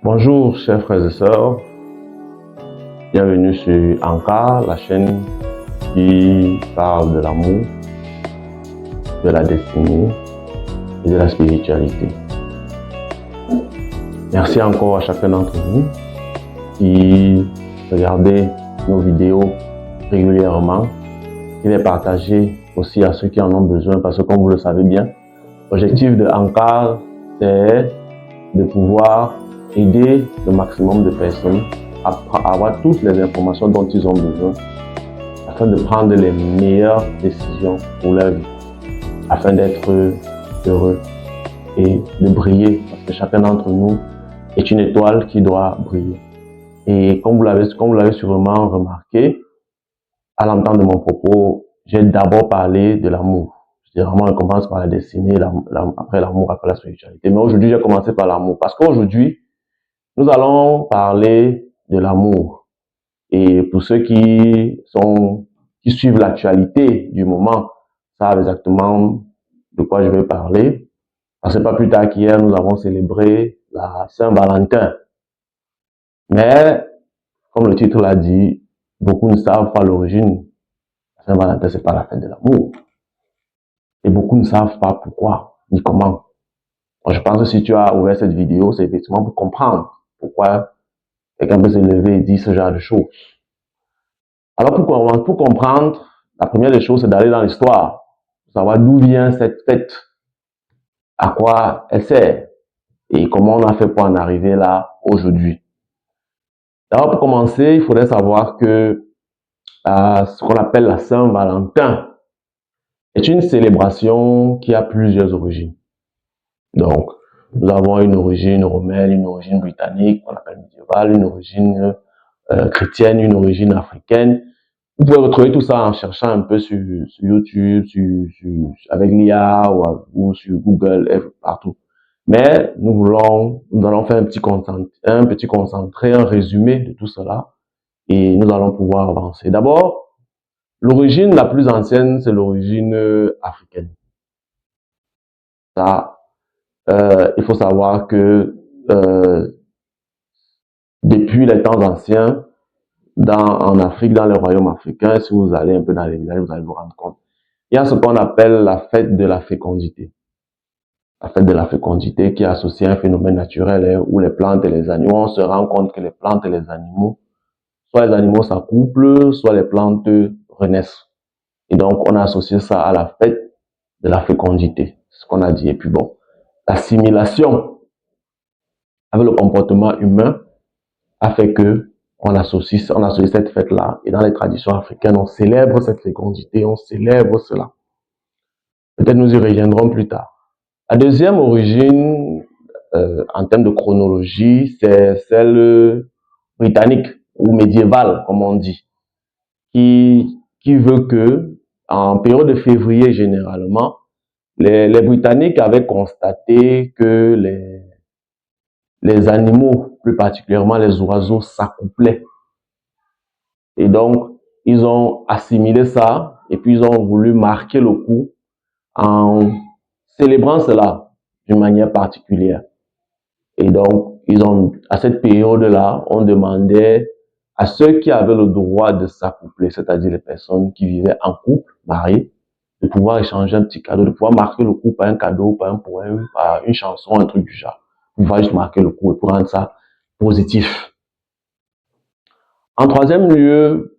Bonjour chers frères et sœurs, bienvenue sur Anka, la chaîne qui parle de l'amour, de la destinée et de la spiritualité. Merci encore à chacun d'entre vous qui regardez nos vidéos régulièrement et les partagez aussi à ceux qui en ont besoin parce que comme vous le savez bien, l'objectif de Anka c'est de pouvoir aider le maximum de personnes à avoir toutes les informations dont ils ont besoin afin de prendre les meilleures décisions pour leur vie, afin d'être heureux et de briller, parce que chacun d'entre nous est une étoile qui doit briller. Et comme vous l'avez sûrement remarqué, à l'entendre de mon propos, j'ai d'abord parlé de l'amour. Vraiment, on commence par la destinée, après l'amour, après la spiritualité. Mais aujourd'hui, j'ai commencé par l'amour, parce qu'aujourd'hui, nous allons parler de l'amour. Et pour ceux qui suivent l'actualité du moment, savent exactement de quoi je vais parler. Parce que pas plus tard qu'hier, nous avons célébré la Saint-Valentin. Mais, comme le titre l'a dit, beaucoup ne savent pas l'origine. La Saint-Valentin, c'est pas la fête de l'amour. Et beaucoup ne savent pas pourquoi, ni comment. Donc, je pense que si tu as ouvert cette vidéo, c'est effectivement pour comprendre pourquoi quelqu'un peut se lever et dire ce genre de choses. Alors, pour comprendre, la première des choses, c'est d'aller dans l'histoire, pour savoir d'où vient cette fête, à quoi elle sert, et comment on a fait pour en arriver là aujourd'hui. D'abord, pour commencer, il faudrait savoir que ce qu'on appelle la Saint-Valentin est une célébration qui a plusieurs origines. Donc, nous avons une origine romaine, une origine britannique, qu'on appelle médiévale, une origine chrétienne, une origine africaine. Vous pouvez retrouver tout ça en cherchant un peu sur YouTube, avec l'IA ou sur Google, partout. Mais nous allons faire un petit concentré, un résumé de tout cela et nous allons pouvoir avancer. D'abord, l'origine la plus ancienne, c'est l'origine africaine. Ça, il faut savoir que depuis les temps anciens, en Afrique, dans les royaumes africains, si vous allez un peu dans les villages, vous allez vous rendre compte. Il y a ce qu'on appelle la fête de la fécondité. La fête de la fécondité qui est associée à un phénomène naturel où les plantes et les animaux, on se rend compte que les plantes et les animaux, soit les animaux s'accouplent, soit les plantes renaissent. Et donc, on a associé ça à la fête de la fécondité, ce qu'on a dit. Et puis bon, l'assimilation avec le comportement humain a fait que on associe cette fête-là. Et dans les traditions africaines, on célèbre cette fécondité, on célèbre cela. Peut-être nous y reviendrons plus tard. La deuxième origine, en termes de chronologie, c'est celle britannique ou médiévale, comme on dit, qui veut que, en période de février généralement, les Britanniques avaient constaté que les animaux, plus particulièrement les oiseaux, s'accouplaient. Et donc, ils ont assimilé ça et puis ils ont voulu marquer le coup en célébrant cela d'une manière particulière. Et donc, à cette période-là, on demandait à ceux qui avaient le droit de s'accoupler, c'est-à-dire les personnes qui vivaient en couple, mariées, de pouvoir échanger un petit cadeau, de pouvoir marquer le coup par un cadeau, par un poème, par une chanson, un truc du genre. Pour pouvoir juste marquer le coup et pour rendre ça positif. En troisième lieu,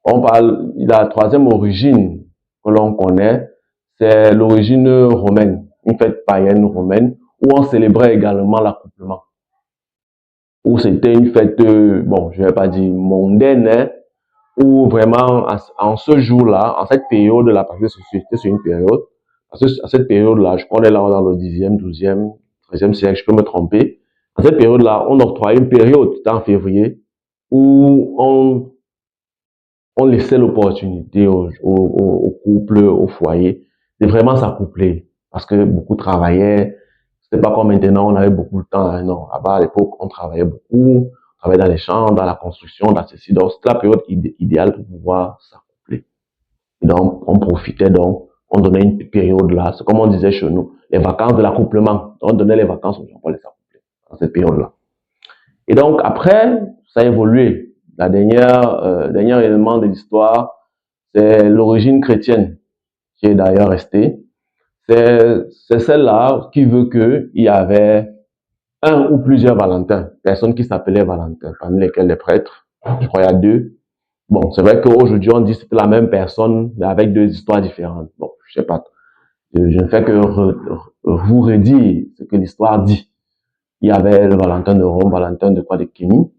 la troisième origine que l'on connaît, c'est l'origine romaine, une fête païenne romaine, où on célébrait également l'accouplement. Où c'était une fête, bon, je vais pas dire mondaine, hein, où vraiment, en ce jour-là, en cette période-là, parce que c'était sur une période, parce que à cette période-là, je connais là dans le 10e, 12e, 13e siècle, je peux me tromper, à cette période-là, on octroyait une période, c'était en février, où on laissait l'opportunité aux couples, au foyer, de vraiment s'accoupler. Parce que beaucoup travaillaient. C'était pas comme maintenant, on avait beaucoup de temps. Non, à l'époque, on travaillait beaucoup. On travaillait dans les champs, dans la construction, dans ceci. Donc, c'était la période idéale pour pouvoir s'accoupler. Et donc, on profitait donc, on donnait une période là. C'est comme on disait chez nous, les vacances de l'accouplement. On donnait les vacances aux gens pour les accoupler dans cette période-là. Et donc, après, ça a évolué. Dernier élément de l'histoire, c'est l'origine chrétienne, qui est d'ailleurs restée. C'est celle-là qui veut qu'il y avait un ou plusieurs Valentins, personnes qui s'appelaient Valentin, parmi lesquels les prêtres. Je crois qu'il y a deux. Bon, c'est vrai qu'aujourd'hui, on dit que c'était la même personne, mais avec deux histoires différentes. Bon, je sais pas. Je ne fais que vous redire ce que l'histoire dit. Il y avait le Valentin de Rome, Valentin de quoi de Kémy.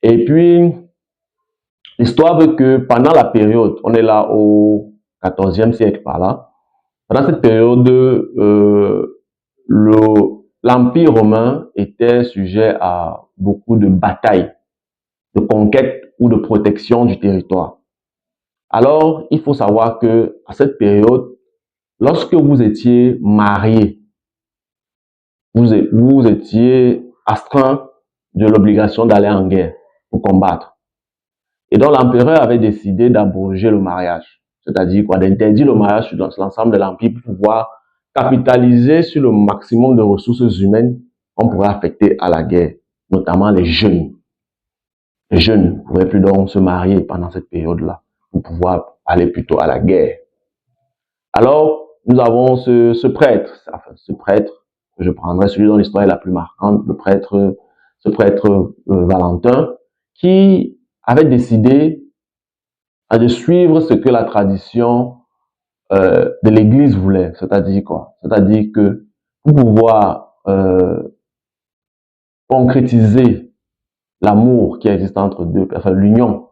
Et puis, l'histoire veut que pendant la période, on est là au 14e siècle par là, pendant cette période, l'Empire romain était sujet à beaucoup de batailles, de conquêtes ou de protection du territoire. Alors, il faut savoir que à cette période, lorsque vous étiez marié, vous étiez astreint de l'obligation d'aller en guerre pour combattre. Et donc, l'empereur avait décidé d'abroger le mariage, c'est-à-dire quoi, d'interdire le mariage sur l'ensemble de l'empire pour pouvoir capitaliser sur le maximum de ressources humaines qu'on pourrait affecter à la guerre, notamment les jeunes. Les jeunes ne pouvaient plus donc se marier pendant cette période-là pour pouvoir aller plutôt à la guerre. Alors, nous avons ce prêtre, je prendrai celui dont l'histoire est la plus marquante, ce prêtre Valentin, qui avait décidé de suivre ce que la tradition de l'Église voulait. C'est-à-dire quoi? C'est-à-dire que pour pouvoir concrétiser l'amour qui existe entre deux personnes, l'union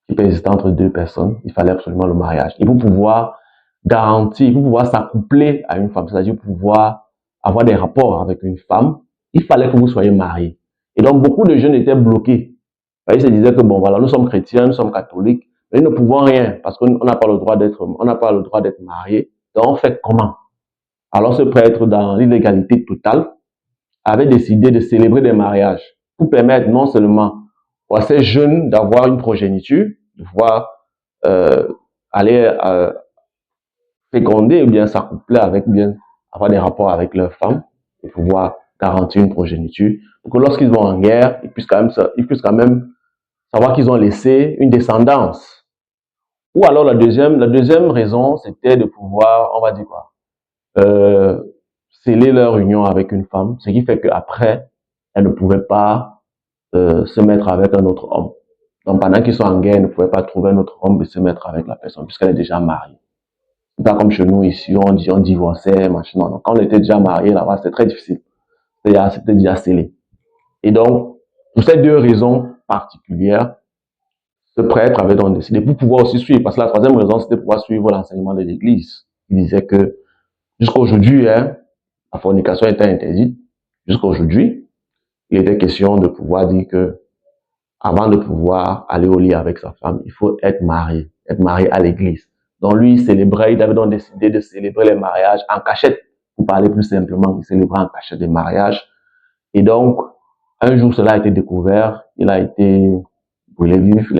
qui peut exister entre deux personnes, il fallait absolument le mariage. Et pour pouvoir garantir, pour pouvoir s'accoupler à une femme, c'est-à-dire pouvoir avoir des rapports avec une femme, il fallait que vous soyez mariés. Et donc, beaucoup de jeunes étaient bloqués. Ils se disaient que bon, voilà, nous sommes chrétiens, nous sommes catholiques, mais nous ne pouvons rien parce qu'on n'a pas le droit d'être mariés. Donc, on fait comment? Alors, ce prêtre, dans l'illégalité totale, avait décidé de célébrer des mariages pour permettre non seulement à ces jeunes d'avoir une progéniture, de pouvoir euh, aller féconder ou bien s'accoupler avec, bien avoir des rapports avec leurs femmes et pouvoir garantir une progéniture. Pour que lorsqu'ils vont en guerre, ils puissent quand même savoir qu'ils ont laissé une descendance. Ou alors la deuxième raison, c'était de pouvoir, on va dire quoi, euh, sceller leur union avec une femme, ce qui fait qu'après, elles ne pouvaient pas se mettre avec un autre homme. Donc pendant qu'ils sont en guerre, ils ne pouvaient pas trouver un autre homme et se mettre avec la personne, puisqu'elle est déjà mariée. C'est pas comme chez nous ici, on divorçait, machin. Non, quand on était déjà marié là-bas, c'était très difficile. C'était déjà scellé. Et donc, pour ces deux raisons particulières, ce prêtre avait donc décidé, pour pouvoir aussi suivre, parce que la troisième raison, c'était pouvoir suivre l'enseignement de l'Église. Il disait que jusqu'à aujourd'hui, hein, la fornication était interdite. Jusqu'à aujourd'hui, il était question de pouvoir dire que avant de pouvoir aller au lit avec sa femme, il faut être marié à l'église. Donc lui, il avait donc décidé de célébrer les mariages en cachette. Pour parler plus simplement, il célébrait en cachette des mariages. Et donc, un jour, cela a été découvert. Il a été brûlé vif.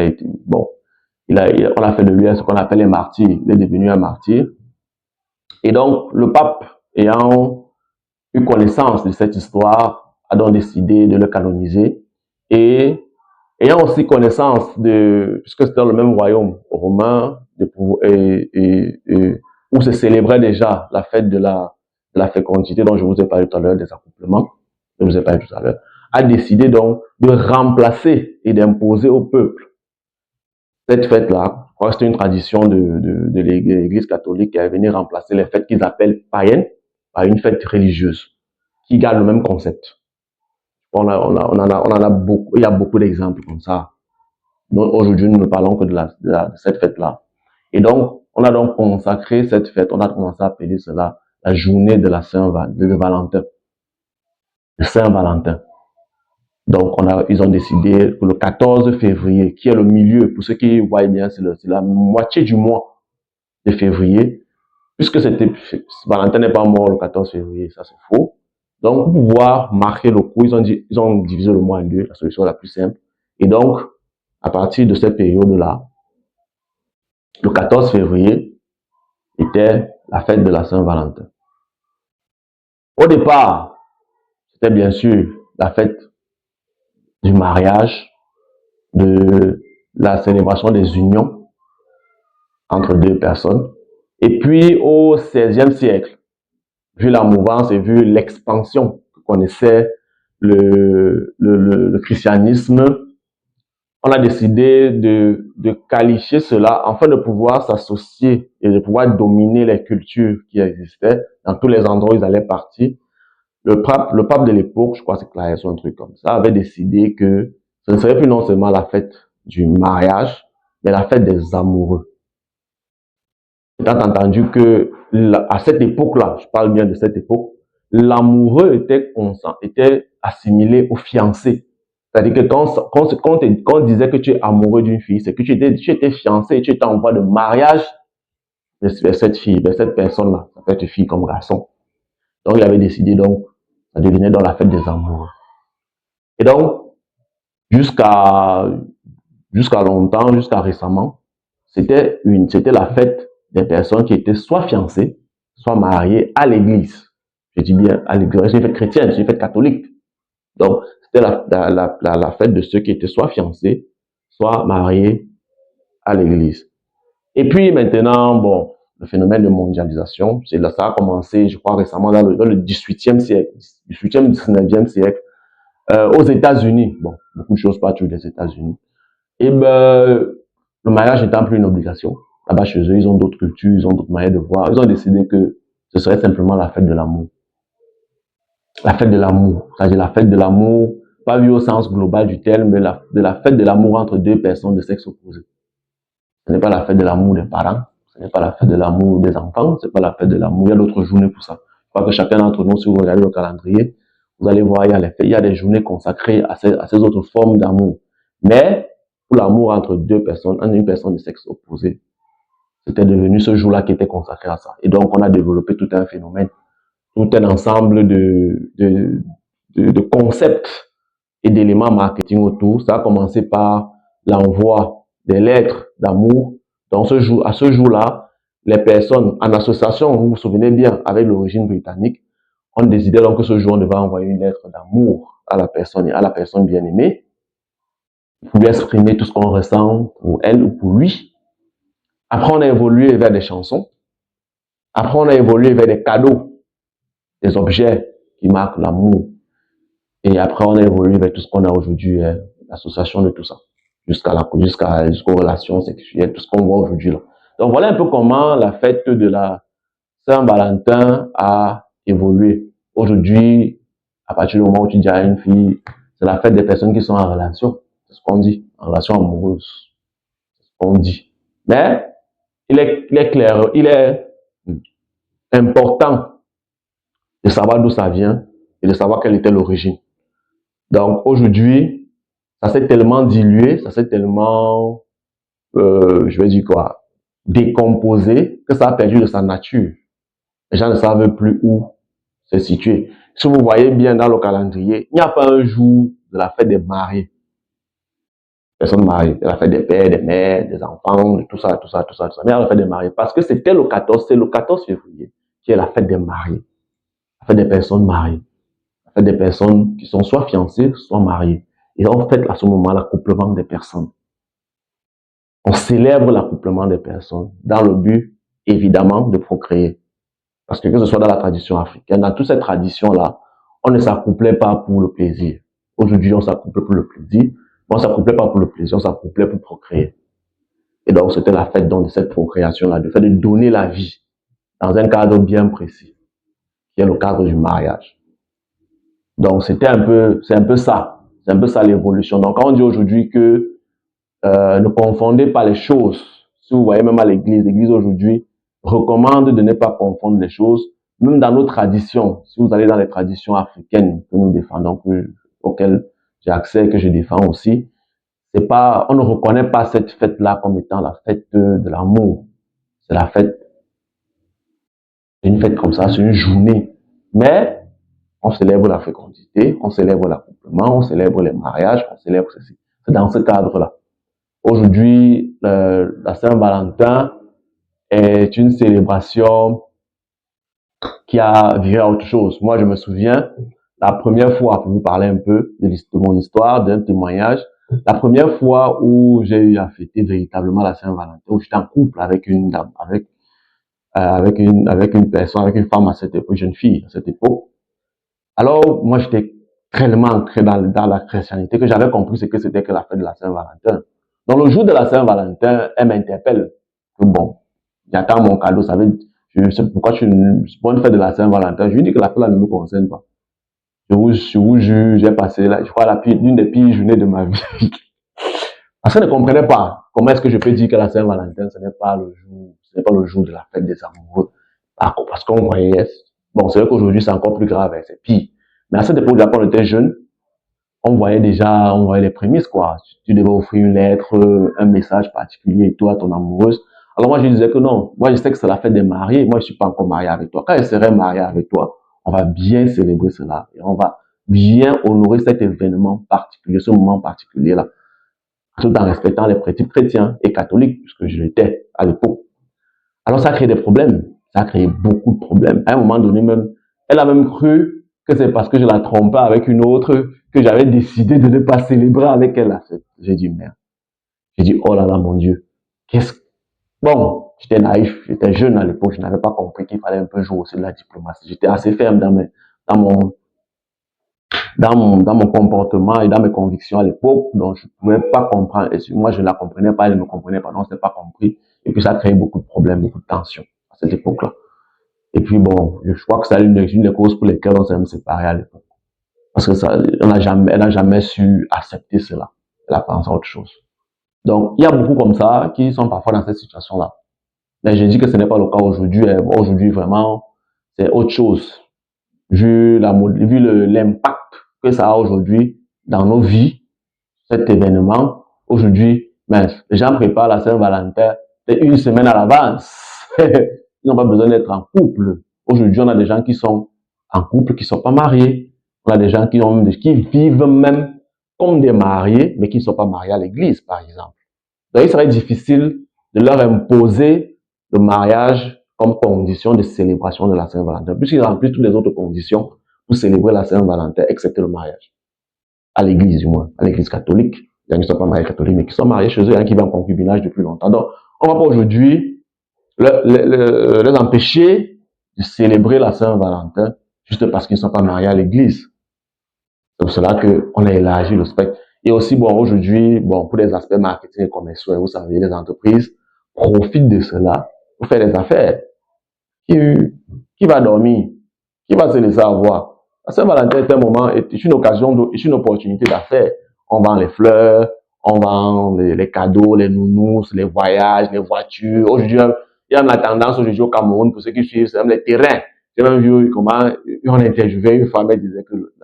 On a fait de lui ce qu'on appelle un martyr. Il est devenu un martyr. Et donc, le pape, ayant eu connaissance de cette histoire, a donc décidé de le canoniser. Et ayant aussi connaissance puisque c'était dans le même royaume romain, où se célébrait déjà la fête de la fécondité dont je vous ai parlé tout à l'heure, des accouplements, je vous ai parlé tout à l'heure, a décidé donc de remplacer et d'imposer au peuple cette fête-là. Je crois que c'était une tradition de l'Église catholique qui est venue remplacer les fêtes qu'ils appellent païennes par une fête religieuse qui garde le même concept. On en a beaucoup, il y a beaucoup d'exemples comme ça. Aujourd'hui, nous ne parlons que de cette fête-là. Et donc, on a donc consacré cette fête, on a commencé à appeler cela la journée de la Saint-Valentin. Le Saint-Valentin. Donc, ils ont décidé que le 14 février, qui est le milieu, pour ceux qui voient bien, c'est la moitié du mois de février, puisque Valentin n'est pas mort le 14 février, ça c'est faux. Donc, pour pouvoir marquer le coup, ils ont divisé le mois en deux, la solution la plus simple. Et donc, à partir de cette période-là, le 14 février était la fête de la Saint-Valentin. Au départ, c'était bien sûr la fête du mariage, de la célébration des unions entre deux personnes. Et puis au XVIe siècle, vu la mouvance et vu l'expansion que connaissait le christianisme, on a décidé de qualifier cela afin de pouvoir s'associer et de pouvoir dominer les cultures qui existaient dans tous les endroits où ils allaient partir. Le pape de l'époque, je crois que c'est Clarence ou un truc comme ça, avait décidé que ce ne serait plus non seulement la fête du mariage, mais la fête des amoureux. Étant entendu que à cette époque-là, je parle bien de cette époque, l'amoureux était assimilé au fiancé. C'est-à-dire que quand on disait que tu es amoureux d'une fille, c'est que tu étais fiancé et tu étais en voie de mariage vers cette fille, vers cette personne-là. Ça peut être fille comme garçon. Donc, il avait décidé, donc, ça devenait dans la fête des amoureux. Et donc, jusqu'à longtemps, jusqu'à récemment, c'était la fête des personnes qui étaient soit fiancées, soit mariées à l'église. Je dis bien à l'église, c'est une fête chrétienne, c'est une fête catholique. Donc, c'était la fête de ceux qui étaient soit fiancés, soit mariés à l'église. Et puis maintenant, bon, le phénomène de mondialisation, ça a commencé, je crois, récemment dans le 18e siècle, 18e, 19e siècle, aux États-Unis. Bon, beaucoup de choses partent des États-Unis. Et ben, le mariage n'étant plus une obligation. Là-bas, chez eux, ils ont d'autres cultures, ils ont d'autres manières de voir. Ils ont décidé que ce serait simplement la fête de l'amour. La fête de l'amour. C'est-à-dire la fête de l'amour, pas vu au sens global du terme, mais la fête de l'amour entre deux personnes de sexe opposé. Ce n'est pas la fête de l'amour des parents, ce n'est pas la fête de l'amour des enfants, ce n'est pas la fête de l'amour. Il y a d'autres journées pour ça. Je crois que chacun d'entre nous, si vous regardez le calendrier, vous allez voir, il y a des journées consacrées à ces autres formes d'amour. Mais pour l'amour entre deux personnes, entre une personne de sexe opposé, c'était devenu ce jour-là qui était consacré à ça. Et donc, on a développé tout un phénomène, tout un ensemble de concepts et d'éléments marketing autour. Ça a commencé par l'envoi des lettres d'amour. Donc, à ce jour-là, les personnes en association, vous vous souvenez bien, avec l'origine britannique, on décidait donc que ce jour, on devait envoyer une lettre d'amour à la personne bien aimée, pour lui exprimer tout ce qu'on ressent pour elle ou pour lui. Après, on a évolué vers des chansons. Après, on a évolué vers des cadeaux, des objets qui marquent l'amour. Et après, on a évolué vers tout ce qu'on a aujourd'hui, l'association de tout ça, jusqu'aux relations sexuelles, tout ce qu'on voit aujourd'hui là. Donc, voilà un peu comment la fête de la Saint-Valentin a évolué. Aujourd'hui, à partir du moment où tu dis à une fille, c'est la fête des personnes qui sont en relation. C'est ce qu'on dit, en relation amoureuse. C'est ce qu'on dit. Mais, il est clair, il est important de savoir d'où ça vient et de savoir quelle était l'origine. Donc, aujourd'hui, ça s'est tellement dilué, ça s'est tellement, je vais dire quoi, décomposé, que ça a perdu de sa nature. Les gens ne savent plus où se situer. Si vous voyez bien dans le calendrier, il n'y a pas un jour de la fête des mariés. Personne mariée, la fête des pères, des mères, des enfants, tout ça, tout ça, tout ça, tout ça. Mais il y a la fête des mariés. Parce que c'est le 14 février qui est la fête des mariés. La fête des personnes mariées. La fête des personnes qui sont soit fiancées, soit mariées. Et on fait à ce moment l'accouplement des personnes. On célèbre l'accouplement des personnes dans le but, évidemment, de procréer. Parce que ce soit dans la tradition africaine, dans toute cette tradition-là, on ne s'accouplait pas pour le plaisir. Aujourd'hui, on s'accouple pour le plaisir. On ne s'accouplait pas pour le plaisir, on s'accouplait pour procréer. Et donc, c'était la fête donc, de cette procréation-là, le fait de donner la vie dans un cadre bien précis, qui est le cadre du mariage. Donc, c'est un peu ça. C'est un peu ça l'évolution. Donc, quand on dit aujourd'hui que ne confondez pas les choses, si vous voyez même à l'église aujourd'hui recommande de ne pas confondre les choses, même dans nos traditions. Si vous allez dans les traditions africaines que nous défendons, auxquelles j'ai accès et que je défends aussi, c'est pas, on ne reconnaît pas cette fête-là comme étant la fête de l'amour. C'est la fête, c'est une fête comme ça, c'est une journée. Mais on célèbre la fécondité, on célèbre l'accouplement, on célèbre les mariages, on célèbre ceci. C'est dans ce cadre-là. Aujourd'hui, la Saint-Valentin est une célébration qui a viré à autre chose. Moi, je me souviens, la première fois, pour vous parler un peu de mon histoire, d'un témoignage, la première fois où j'ai eu à fêter véritablement la Saint-Valentin, où j'étais en couple avec une dame, avec une personne, avec une femme à cette époque, une jeune fille à cette époque. Alors, moi, j'étais tellement ancré dans la chrétienté que j'avais compris ce que c'était que la fête de la Saint-Valentin. Donc, le jour de la Saint-Valentin, elle m'interpelle. Bon, j'attends mon cadeau, ça veut, je sais pourquoi c'est pas une fête de la Saint-Valentin. Je lui dis que la fête là ne me concerne pas. Je vous jure, j'ai passé là, je crois, l'une des pires journées de ma vie. Parce qu'elle ne comprenait pas comment est-ce que je peux dire que la Saint-Valentin, ce n'est pas le jour de la fête des amoureux. Parce qu'on voyait, bon, c'est vrai qu'aujourd'hui, c'est encore plus grave, hein, c'est pire. Mais à cette époque, quand on était jeune, on voyait les prémices, quoi. Tu devais offrir une lettre, un message particulier, toi, ton amoureuse. Alors moi, je disais que non. Moi, je sais que c'est la fête des mariés. Moi, je suis pas encore marié avec toi. Quand je serai marié avec toi, on va bien célébrer cela. Et on va bien honorer cet événement particulier, ce moment particulier-là. Tout en respectant les principes chrétiens et catholiques, puisque je l'étais à l'époque. Alors, ça a créé des problèmes. Ça a créé beaucoup de problèmes. À un moment donné, même, elle a même cru que c'est parce que je la trompais avec une autre que j'avais décidé de ne pas célébrer avec elle la fête. J'ai dit, merde. J'ai dit, oh là là, mon Dieu. Qu'est-ce que... Bon, j'étais naïf, j'étais jeune à l'époque, je n'avais pas compris qu'il fallait un peu jouer aussi de la diplomatie. J'étais assez ferme dans mon comportement et dans mes convictions à l'époque, donc je ne pouvais pas comprendre. Et moi, je ne la comprenais pas, elle ne me comprenait pas, donc je n'ai pas compris. Et puis ça a créé beaucoup de problèmes, beaucoup de tensions à cette époque-là. Et puis bon, je crois que c'est une des causes pour lesquelles on s'est même séparés à l'époque. Parce que ça, elle n'a jamais su accepter cela. Elle a pensé à autre chose. Donc, il y a beaucoup comme ça qui sont parfois dans cette situation-là. Mais je dis que ce n'est pas le cas aujourd'hui. Aujourd'hui, vraiment, c'est autre chose. Vu l'impact que ça a aujourd'hui dans nos vies, cet événement, aujourd'hui, les gens préparent la Saint-Valentin une semaine à l'avance. Ils n'ont pas besoin d'être en couple. Aujourd'hui, on a des gens qui sont en couple, qui ne sont pas mariés. On a des gens qui vivent même comme des mariés, mais qui ne sont pas mariés à l'église, par exemple. Donc, il serait difficile de leur imposer le mariage comme condition de célébration de la Saint-Valentin, puisqu'ils remplissent toutes les autres conditions pour célébrer la Saint-Valentin, excepté le mariage. À l'église, du moins, à l'église catholique. Il y en a qui ne sont pas mariés catholiques, mais qui sont mariés chez eux, il y en a qui vivent en concubinage depuis longtemps. Donc, on ne va pas aujourd'hui les empêcher de célébrer la Saint-Valentin juste parce qu'ils ne sont pas mariés à l'église. C'est pour cela qu'on a élargi le spectre. Et aussi, bon, aujourd'hui, bon, pour les aspects marketing et commerciaux, vous savez, les entreprises profitent de cela pour faire des affaires. Qui va dormir? Qui va se laisser avoir? La Saint-Valentin est un moment, est une occasion, est une opportunité d'affaires. On vend les fleurs, on vend les cadeaux, les nounous, les voyages, les voitures. Aujourd'hui, il y a la tendance aujourd'hui au Cameroun, pour ceux qui suivent, c'est même les terrains. J'ai même vu comment on interviewait une femme, elle disait que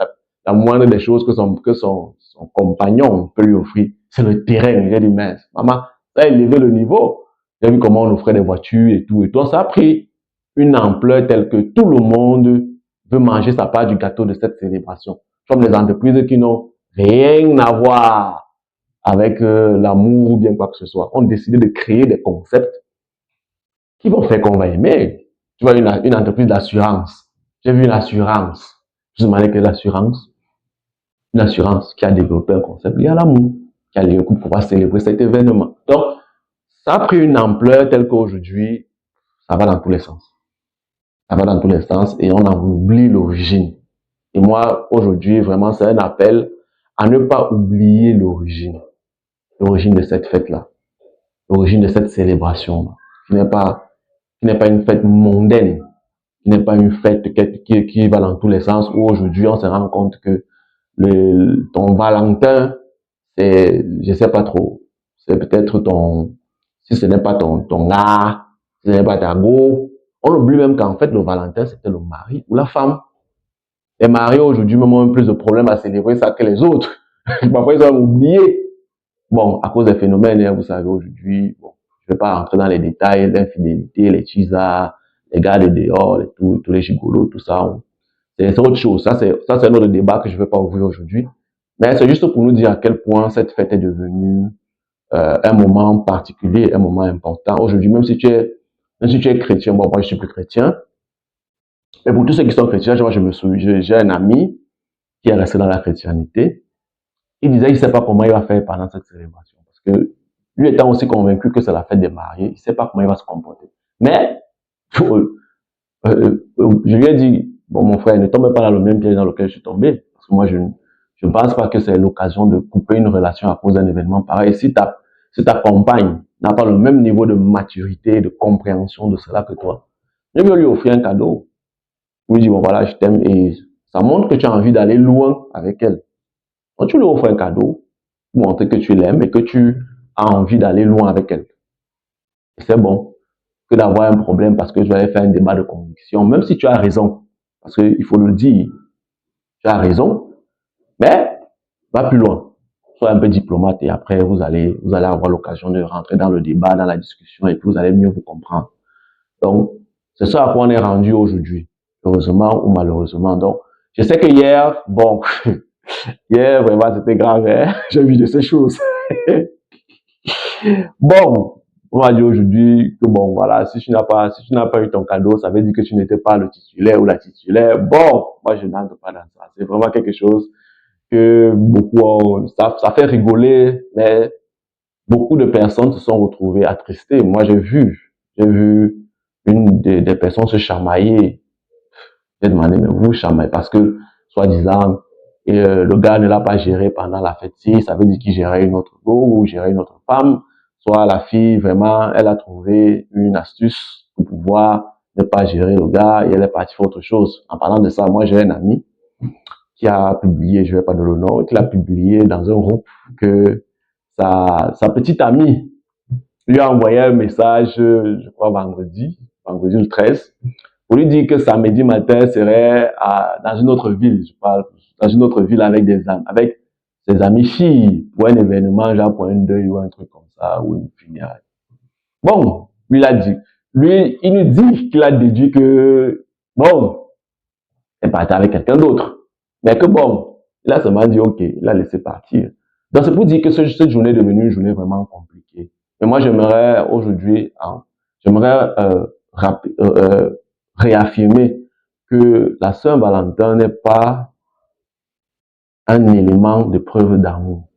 la moindre des choses que son compagnon peut lui offrir, c'est le terrain. J'ai dit, mince, maman, ça a élevé le niveau. J'ai vu comment on offrait des voitures et tout. Et tout, ça a pris une ampleur telle que tout le monde veut manger sa part du gâteau de cette célébration. Comme les entreprises qui n'ont rien à voir avec l'amour ou bien quoi que ce soit, ont décidé de créer des concepts qui vont faire qu'on va aimer. Tu vois, une entreprise d'assurance. J'ai vu une assurance. Je me demandais quelle assurance. Une assurance qui a développé un concept lié à l'amour, qui a lié pour pouvoir célébrer cet événement. Donc, ça a pris une ampleur telle qu'aujourd'hui, ça va dans tous les sens. Ça va dans tous les sens et on en oublie l'origine. Et moi, aujourd'hui, vraiment, c'est un appel à ne pas oublier l'origine de cette fête-là, l'origine de cette célébration-là, qui n'est pas une fête mondaine, qui n'est pas une fête qui va dans tous les sens, où aujourd'hui, on se rend compte que ton Valentin, c'est, je sais pas trop, c'est peut-être si ce n'est pas ton gars, si ce n'est pas ta go, on oublie même qu'en fait, le Valentin, c'était le mari ou la femme. Les mariés aujourd'hui même ont plus de problèmes à célébrer ça que les autres. Parfois, ils ont oublié. Bon, à cause des phénomènes, vous savez, aujourd'hui, bon, je ne vais pas rentrer dans les détails, l'infidélité, les chisards, les gars de dehors, tous les gigolos, tout ça. C'est autre chose. Ça, c'est un autre débat que je ne vais pas ouvrir aujourd'hui. Mais c'est juste pour nous dire à quel point cette fête est devenue un moment particulier, un moment important. Aujourd'hui, même si tu es chrétien, bon, moi, je suis plus chrétien. Mais pour tous ceux qui sont chrétiens, moi, j'ai un ami qui est resté dans la chrétienté, il disait qu'il ne sait pas comment il va faire pendant cette célébration. Parce que lui étant aussi convaincu que c'est la fête des mariés, il ne sait pas comment il va se comporter. Mais, je lui ai dit, bon mon frère, ne tombe pas dans le même piège dans lequel je suis tombé. Parce que moi, je ne pense pas que c'est l'occasion de couper une relation à cause d'un événement pareil. Si ta compagne n'a pas le même niveau de maturité, de compréhension de cela que toi, je vais lui offrir un cadeau. Je lui dis, bon voilà, je t'aime et ça montre que tu as envie d'aller loin avec elle. Donc tu lui offres un cadeau pour montrer que tu l'aimes et que tu as envie d'aller loin avec elle. C'est bon que d'avoir un problème parce que je vais faire un débat de conviction, même si tu as raison. Parce qu'il faut le dire, tu as raison, mais va plus loin. Sois un peu diplomate et après vous allez avoir l'occasion de rentrer dans le débat, dans la discussion et puis vous allez mieux vous comprendre. Donc, c'est ça à quoi on est rendu aujourd'hui, heureusement ou malheureusement. Donc, je sais que hier, bon, hier vraiment c'était grave, hein? J'ai vu de ces choses. Bon, on va dire aujourd'hui que bon, voilà, si tu n'as pas eu ton cadeau, ça veut dire que tu n'étais pas le titulaire ou la titulaire. Bon, moi je n'entre pas dans ça. C'est vraiment quelque chose que beaucoup, ça fait rigoler, mais beaucoup de personnes se sont retrouvées attristées. Moi j'ai vu une des personnes se chamailler. J'ai demandé, mais vous chamaillez parce que, soi-disant, le gars ne l'a pas géré pendant la fête. Si, ça veut dire qu'il gérait une autre go ou gérait une autre femme. Soit la fille, vraiment, elle a trouvé une astuce pour pouvoir ne pas gérer le gars et elle est partie faire autre chose. En parlant de ça, moi, j'ai un ami qui a publié, je vais pas donner le nom, qui l'a publié dans un groupe que sa petite amie lui a envoyé un message, je crois vendredi le 13, pour lui dire que samedi matin serait dans une autre ville, je parle, dans une autre ville avec avec ses amis filles, pour un événement, genre pour un deuil ou un truc comme ça, ou une funéraille. Bon, lui, il a dit, lui, il nous dit qu'il a déduit que, bon, elle partait avec quelqu'un d'autre. Mais que bon, il a seulement dit, ok, il a laissé partir. Donc c'est pour dire que cette journée est devenue une journée vraiment compliquée. Mais moi, j'aimerais aujourd'hui, j'aimerais réaffirmer que la Saint-Valentin n'est pas un élément de preuve d'amour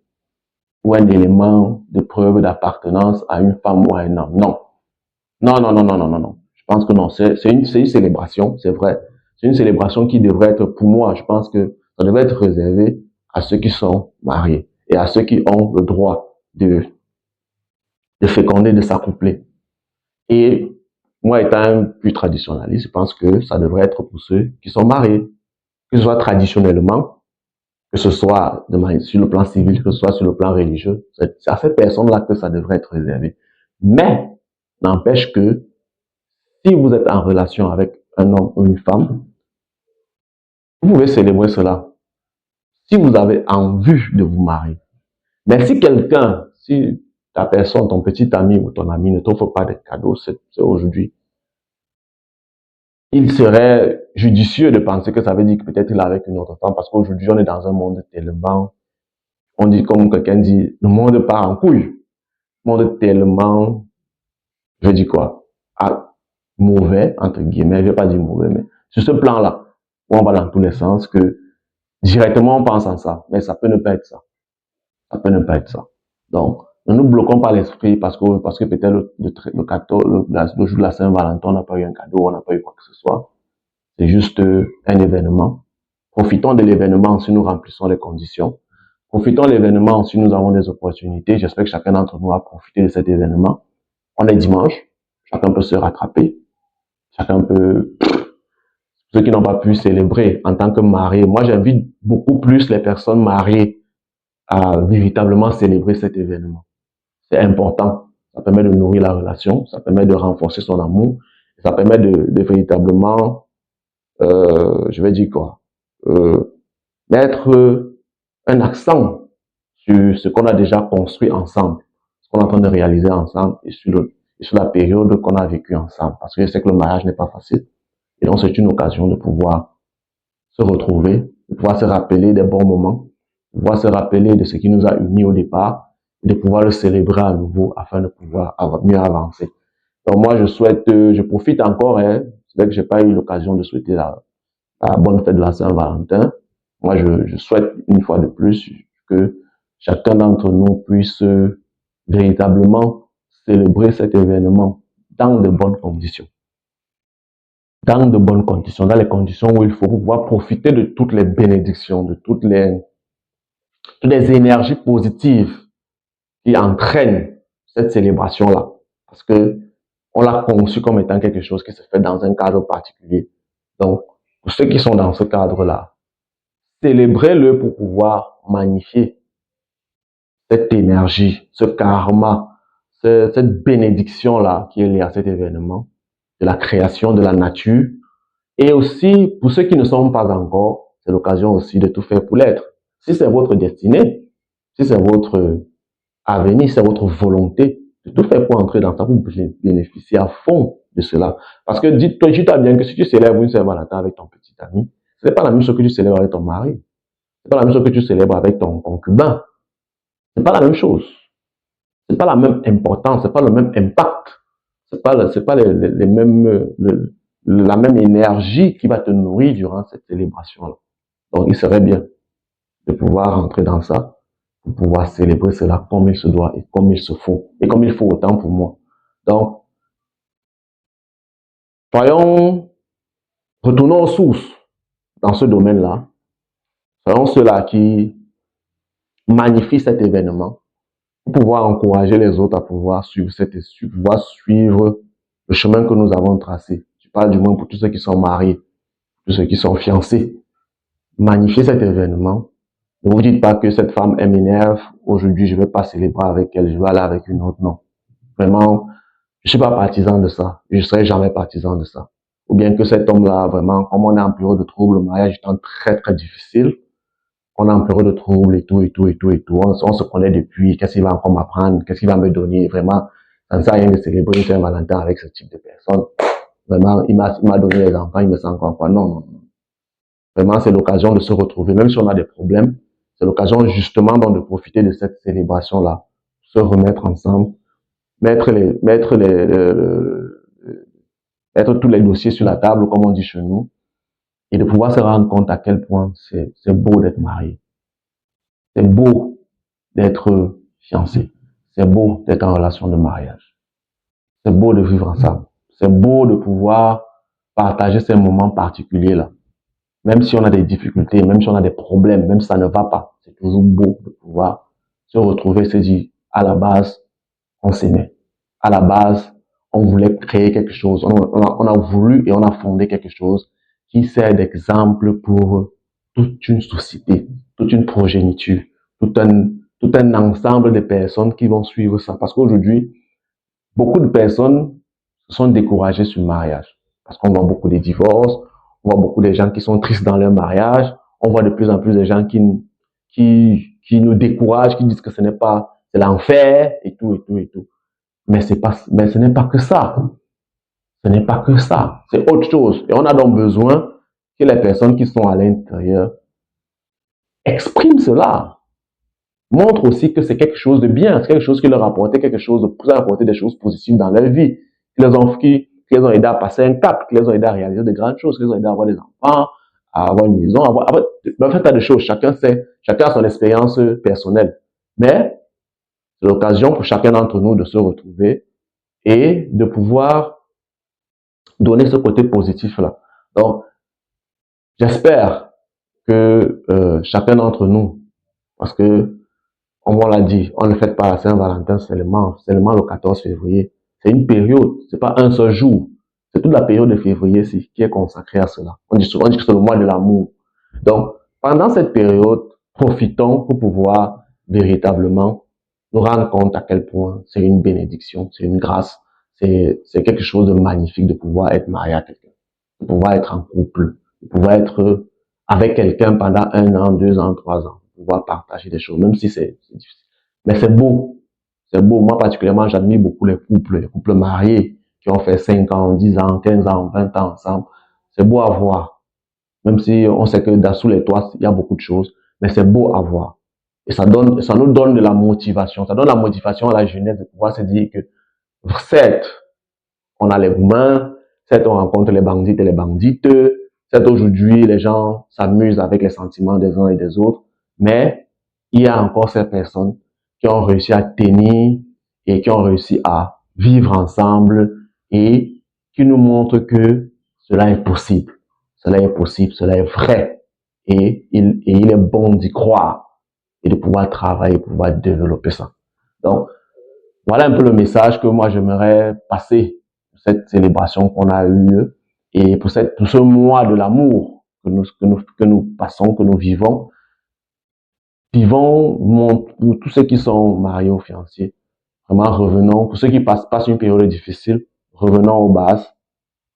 ou un élément de preuve d'appartenance à une femme ou à un homme. Non. Non, non, non, non, non, non, non. Je pense que non. C'est une célébration, c'est vrai. C'est une célébration qui devrait être, pour moi, je pense que ça devrait être réservé à ceux qui sont mariés et à ceux qui ont le droit de féconder, de s'accoupler. Et moi, étant un plus traditionnaliste, je pense que ça devrait être pour ceux qui sont mariés, que ce soit traditionnellement, que ce soit sur le plan civil, que ce soit sur le plan religieux. C'est à ces personnes-là que ça devrait être réservé. Mais, n'empêche que, si vous êtes en relation avec un homme ou une femme, vous pouvez célébrer cela. Si vous avez envie de vous marier. Mais si si ta personne, ton petit ami ou ton ami ne t'offre pas de cadeaux, c'est aujourd'hui, il serait judicieux de penser que ça veut dire que peut-être il est avec une autre femme, parce qu'aujourd'hui, on est dans un monde tellement, on dit comme quelqu'un dit, le monde part en couille. Le monde tellement, je dis quoi, mauvais, entre guillemets, je vais pas dire mauvais, mais sur ce plan-là, où on va dans tous les sens, que directement on pense en ça, mais ça peut ne pas être ça. Ça peut ne pas être ça. Donc, ne nous bloquons pas l'esprit parce que peut-être le 14, le jour de la Saint-Valentin, on n'a pas eu un cadeau, on n'a pas eu quoi que ce soit. C'est juste un événement. Profitons de l'événement si nous remplissons les conditions. Profitons de l'événement si nous avons des opportunités. J'espère que chacun d'entre nous a profité de cet événement. On est dimanche. Chacun peut se rattraper. Chacun peut, ceux qui n'ont pas pu célébrer en tant que mariés. Moi, j'invite beaucoup plus les personnes mariées à véritablement célébrer cet événement. C'est important. Ça permet de nourrir la relation, ça permet de renforcer son amour, ça permet de véritablement, je vais dire quoi, mettre un accent sur ce qu'on a déjà construit ensemble, ce qu'on est en train de réaliser ensemble et sur la période qu'on a vécue ensemble. Parce que je sais que le mariage n'est pas facile. Et donc, c'est une occasion de pouvoir se retrouver, de pouvoir se rappeler des bons moments, de pouvoir se rappeler de ce qui nous a unis au départ, et de pouvoir le célébrer à nouveau afin de pouvoir mieux avancer. Donc moi, je profite encore, c'est vrai que j'ai pas eu l'occasion de souhaiter la bonne fête de la Saint-Valentin. Moi, je souhaite une fois de plus que chacun d'entre nous puisse véritablement célébrer cet événement dans de bonnes conditions. Dans de bonnes conditions, dans les conditions où il faut pouvoir profiter de toutes les bénédictions, de toutes les énergies positives qui entraînent cette célébration-là. Parce que on l'a conçu comme étant quelque chose qui se fait dans un cadre particulier. Donc, pour ceux qui sont dans ce cadre-là, célébrez-le pour pouvoir magnifier cette énergie, ce karma, cette bénédiction-là qui est liée à cet événement, de la création de la nature. Et aussi, pour ceux qui ne sont pas encore, c'est l'occasion aussi de tout faire pour l'être. Si c'est votre destinée, si c'est votre avenir, c'est votre volonté, de tout faire pour entrer dans ça, pour bénéficier à fond de cela. Parce que dis-toi bien que si tu célèbres une Saint-Valentin avec ton petit ami, ce n'est pas la même chose que tu célèbres avec ton mari. C'est pas la même chose que tu célèbres avec ton concubin. C'est pas la même chose. C'est pas la même importance, c'est pas le même impact. C'est pas les mêmes, la même énergie qui va te nourrir durant cette célébration-là. Donc, il serait bien de pouvoir entrer dans ça, pour pouvoir célébrer cela comme il se doit et comme il se faut, et comme il faut autant pour moi. Donc, retournons aux sources dans ce domaine-là. Soyons ceux-là qui magnifient cet événement pour pouvoir encourager les autres à pouvoir suivre le chemin que nous avons tracé. Je parle du moins pour tous ceux qui sont mariés, tous ceux qui sont fiancés. Magnifier cet événement. Ne vous dites pas que cette femme, elle m'énerve. Aujourd'hui, je ne vais pas célébrer avec elle, je vais aller avec une autre. Non. Vraiment, je ne suis pas partisan de ça. Je ne serai jamais partisan de ça. Ou bien que cet homme-là, vraiment, comme on est en période de trouble, le mariage étant très, très difficile, on est en période de trouble et tout. On se connaît depuis. Qu'est-ce qu'il va encore m'apprendre? Qu'est-ce qu'il va me donner? Vraiment, ça ne sert à rien de célébrer Saint-Valentin avec ce type de personne. Vraiment, il m'a donné les enfants, il me sent encore quoi? Non. Vraiment, c'est l'occasion de se retrouver, même si on a des problèmes. C'est l'occasion justement donc de profiter de cette célébration-là, se remettre ensemble, mettre tous les dossiers sur la table, comme on dit chez nous, et de pouvoir se rendre compte à quel point c'est beau d'être marié. C'est beau d'être fiancé. C'est beau d'être en relation de mariage. C'est beau de vivre ensemble. C'est beau de pouvoir partager ces moments particuliers-là. Même si on a des difficultés, même si on a des problèmes, même si ça ne va pas, c'est toujours beau de pouvoir se retrouver, se dire, à la base, on s'aimait. À la base, on voulait créer quelque chose. On a voulu et on a fondé quelque chose qui sert d'exemple pour toute une société, toute une progéniture, tout un ensemble de personnes qui vont suivre ça. Parce qu'aujourd'hui, beaucoup de personnes sont découragées sur le mariage. Parce qu'on voit beaucoup de divorces, on voit beaucoup de gens qui sont tristes dans leur mariage, on voit de plus en plus de gens qui nous découragent, qui disent que ce n'est pas, c'est l'enfer, et tout. Mais ce n'est pas que ça. Ce n'est pas que ça. C'est autre chose. Et on a donc besoin que les personnes qui sont à l'intérieur expriment cela. Montrent aussi que c'est quelque chose de bien, c'est quelque chose qui leur a apporté quelque chose, qui leur a apporté des choses positives dans leur vie, qui les ont aidés à passer un cap, qui les ont aidés à réaliser de grandes choses, qui les ont aidés à avoir des enfants, à avoir une maison, à faire un tas de choses. Chacun a son expérience personnelle. Mais c'est l'occasion pour chacun d'entre nous de se retrouver et de pouvoir donner ce côté positif-là. Donc, j'espère que chacun d'entre nous, parce que on l'a dit, on ne fête pas la Saint-Valentin seulement le 14 février. C'est une période, c'est pas un seul jour. C'est toute la période de février qui est consacrée à cela. On dit souvent que c'est le mois de l'amour. Donc, pendant cette période, profitons pour pouvoir véritablement nous rendre compte à quel point c'est une bénédiction, c'est une grâce, c'est quelque chose de magnifique de pouvoir être marié à quelqu'un, de pouvoir être en couple, de pouvoir être avec quelqu'un pendant 1 an, 2 ans, 3 ans, de pouvoir partager des choses, même si c'est difficile. Mais c'est beau. C'est beau. Moi, particulièrement, j'admire beaucoup les couples mariés qui ont fait 5 ans, 10 ans, 15 ans, 20 ans ensemble. C'est beau à voir. Même si on sait que sous les toits, il y a beaucoup de choses, mais c'est beau à voir. Et ça nous donne de la motivation. Ça donne la motivation à la jeunesse de pouvoir se dire que, certes, on a les roumains, certes, on rencontre les bandits et les bandites, Certes, aujourd'hui, les gens s'amusent avec les sentiments des uns et des autres, mais il y a encore ces personnes qui ont réussi à tenir et qui ont réussi à vivre ensemble et qui nous montrent que cela est possible. Cela est possible, cela est vrai. Et il est bon d'y croire et de pouvoir travailler, de pouvoir développer ça. Donc, voilà un peu le message que moi j'aimerais passer pour cette célébration qu'on a eue et pour ce mois de l'amour que nous passons, que nous vivons. Vivons pour tous ceux qui sont mariés ou fiancés. Vraiment, revenons. Pour ceux qui passent une période difficile, revenons aux bases,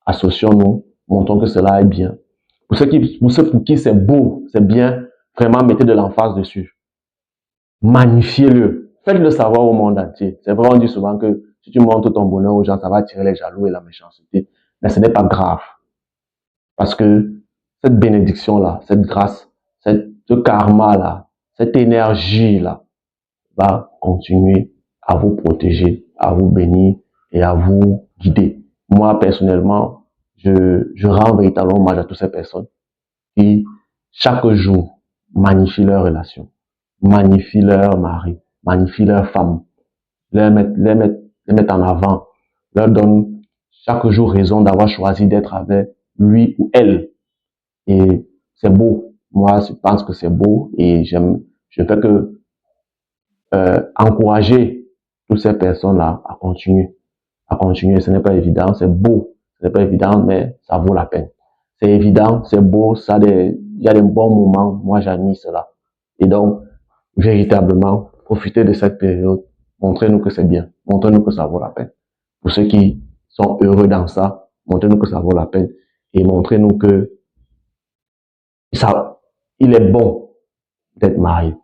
associons-nous, montrons que cela est bien. Pour ceux pour qui c'est beau, c'est bien, vraiment mettez de l'emphase dessus. Magnifiez-le. Faites-le savoir au monde entier. C'est vrai, on dit souvent que si tu montres ton bonheur aux gens, ça va attirer les jaloux et la méchanceté. Mais ce n'est pas grave. Parce que cette bénédiction-là, cette grâce, ce karma-là, cette énergie-là va continuer à vous protéger, à vous bénir et à vous guider. Moi, personnellement, je rends véritablement hommage à toutes ces personnes qui, chaque jour, magnifient leur relation, magnifient leur mari, magnifient leur femme, les mettent en avant, leur donnent chaque jour raison d'avoir choisi d'être avec lui ou elle. Et c'est beau. Moi, je pense que c'est beau et je ne fais que encourager toutes ces personnes-là à continuer. À continuer, ce n'est pas évident, c'est beau. Ce n'est pas évident, mais ça vaut la peine. C'est évident, c'est beau, il y a des bons moments. Moi, j'admire cela. Et donc, véritablement, profitez de cette période. Montrez-nous que c'est bien. Montrez-nous que ça vaut la peine. Pour ceux qui sont heureux dans ça, montrez-nous que ça vaut la peine. Et montrez-nous que ça, il est bon d'être marié.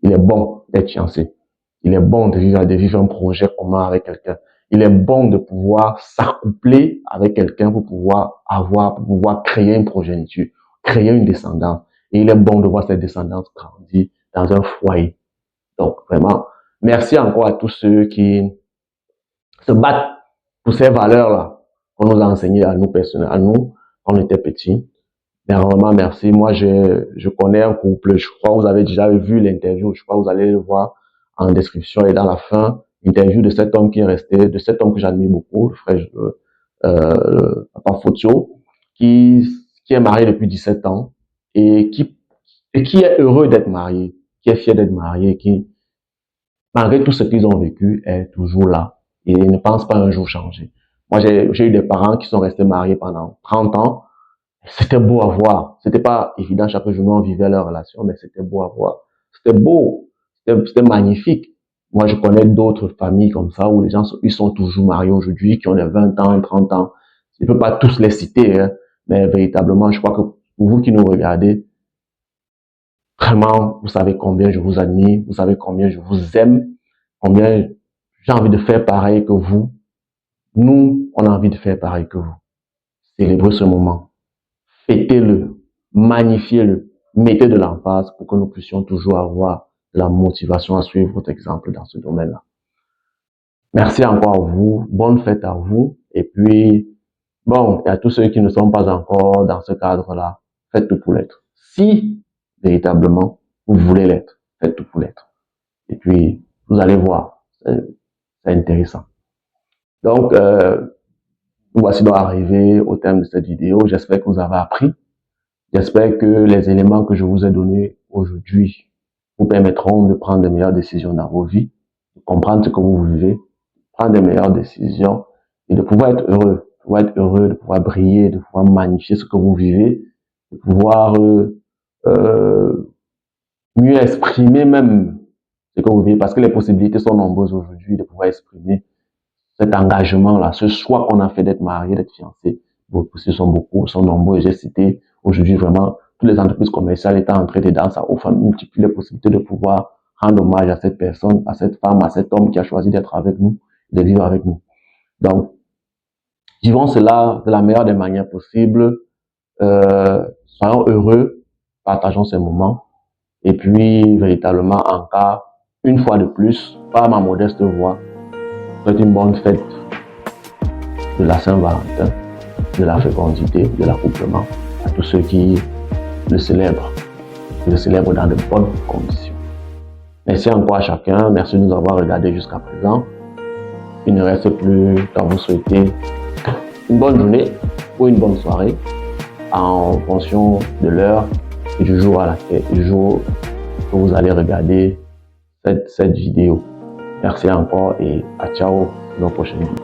Il est bon d'être fiancé. Il est bon de vivre un projet commun avec quelqu'un. Il est bon de pouvoir s'accoupler avec quelqu'un pour pouvoir créer une progéniture, créer une descendance. Et il est bon de voir cette descendance grandir dans un foyer. Donc, vraiment, merci encore à tous ceux qui se battent pour ces valeurs-là qu'on nous a enseignées à nous personnels, à nous, quand on était petits. Mais vraiment, merci. Moi, je connais un couple. Je crois que vous avez déjà vu l'interview. Je crois que vous allez le voir en description et dans la fin. Interview de cet homme qui est resté, de cet homme que j'admire beaucoup, le frère Papa Fotio, qui est marié depuis 17 ans et qui est heureux d'être marié, qui est fier d'être marié, qui, malgré tout ce qu'ils ont vécu, est toujours là et ne pense pas un jour changer. Moi, j'ai eu des parents qui sont restés mariés pendant 30 ans. C'était beau à voir. C'était pas évident, chaque jour on vivait leur relation, mais c'était beau à voir. C'était beau. C'était magnifique. Moi, je connais d'autres familles comme ça où les gens, ils sont toujours mariés aujourd'hui, qui ont les 20 ans, 30 ans. Je ne peux pas tous les citer, hein, mais véritablement, je crois que pour vous qui nous regardez, vraiment, vous savez combien je vous admire, vous savez combien je vous aime, combien j'ai envie de faire pareil que vous. Nous, on a envie de faire pareil que vous. Célébrez ce moment. Fêtez-le, magnifiez-le, mettez de l'emphase pour que nous puissions toujours avoir la motivation à suivre votre exemple dans ce domaine-là. Merci encore à vous, bonne fête à vous, et puis, bon, et à tous ceux qui ne sont pas encore dans ce cadre-là, faites tout pour l'être. Si, véritablement, vous voulez l'être, faites tout pour l'être. Et puis, vous allez voir, c'est intéressant. Donc, nous voici donc arrivés au terme de cette vidéo. J'espère que vous avez appris. J'espère que les éléments que je vous ai donnés aujourd'hui vous permettront de prendre de meilleures décisions dans vos vies, de comprendre ce que vous vivez, prendre de meilleures décisions et de pouvoir être heureux, de pouvoir briller, de pouvoir magnifier ce que vous vivez, de pouvoir mieux exprimer même ce que vous vivez, parce que les possibilités sont nombreuses aujourd'hui de pouvoir exprimer cet engagement-là, ce choix qu'on a fait d'être marié, d'être fiancé. Vos possibilités sont nombreux. J'ai cité aujourd'hui vraiment toutes les entreprises commerciales étant entrées dedans, ça offre multiplie les possibilités de pouvoir rendre hommage à cette personne, à cette femme, à cet homme qui a choisi d'être avec nous, de vivre avec nous. Donc, vivons cela de la meilleure des manières possibles. Soyons heureux, partageons ces moments. Et puis, véritablement, encore, une fois de plus, par ma modeste voix, souhaite une bonne fête de la Saint-Valentin, de la fécondité, de l'accouplement. tous ceux qui le célèbrent dans de bonnes conditions. Merci encore à chacun, merci de nous avoir regardé jusqu'à présent. Il ne reste plus qu'à vous souhaiter une bonne journée ou une bonne soirée en fonction de l'heure et du jour que vous allez regarder cette vidéo. Merci encore et à ciao dans la prochaine vidéo.